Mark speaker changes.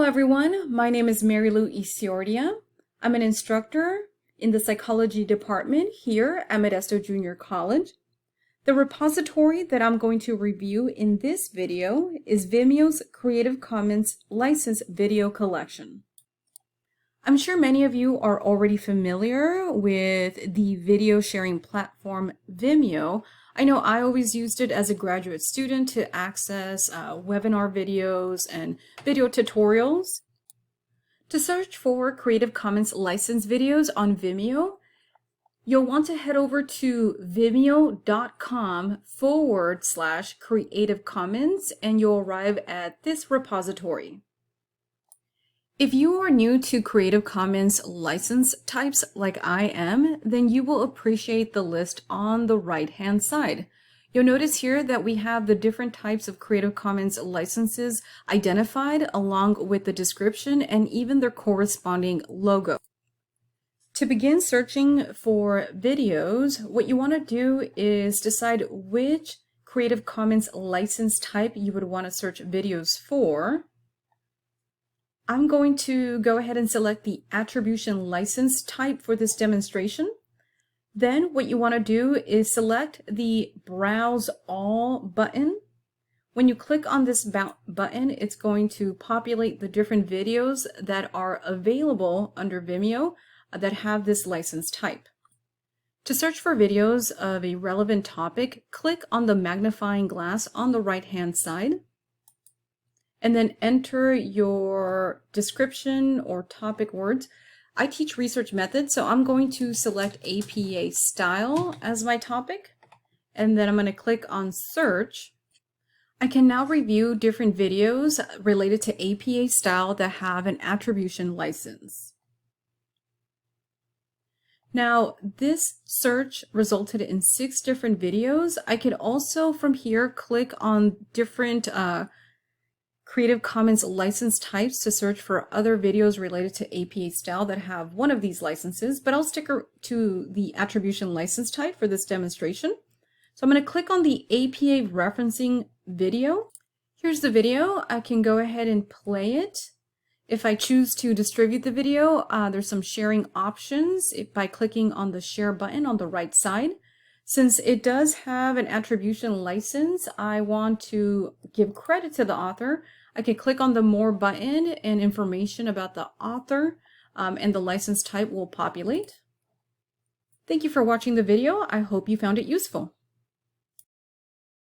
Speaker 1: Hello everyone, my name is Mary Lou Isiordia. I'm an instructor in the psychology department here at Modesto Junior College. The repository that I'm going to review in this video is Vimeo's Creative Commons licensed video collection. I'm sure many of you are already familiar with the video sharing platform Vimeo. I know I always used it as a graduate student to access webinar videos and video tutorials. To search for Creative Commons licensed videos on Vimeo, you'll want to head over to vimeo.com/Creative Commons and you'll arrive at this repository. If you are new to Creative Commons license types like I am, then you will appreciate the list on the right-hand side. You'll notice here that we have the different types of Creative Commons licenses identified along with the description and even their corresponding logo. To begin searching for videos, what you want to do is decide which Creative Commons license type you would want to search videos for. I'm going to go ahead and select the attribution license type for this demonstration. Then what you want to do is select the Browse All button. When you click on this button, it's going to populate the different videos that are available under Vimeo that have this license type. To search for videos of a relevant topic, click on the magnifying glass on the right-hand side, and then enter your description or topic words. I teach research methods, so I'm going to select APA style as my topic, and then I'm going to click on search. I can now review different videos related to APA style that have an attribution license. Now, this search resulted in 6 different videos. I could also from here click on different Creative Commons license types to search for other videos related to APA style that have one of these licenses, but I'll stick to the attribution license type for this demonstration. So I'm going to click on the APA referencing video. Here's the video. I can go ahead and play it. If I choose to distribute the video, there's some sharing options by clicking on the share button on the right side. Since it does have an attribution license, I want to give credit to the author. I can click on the More button and information about the author and the license type will populate. Thank you for watching the video. I hope you found it useful.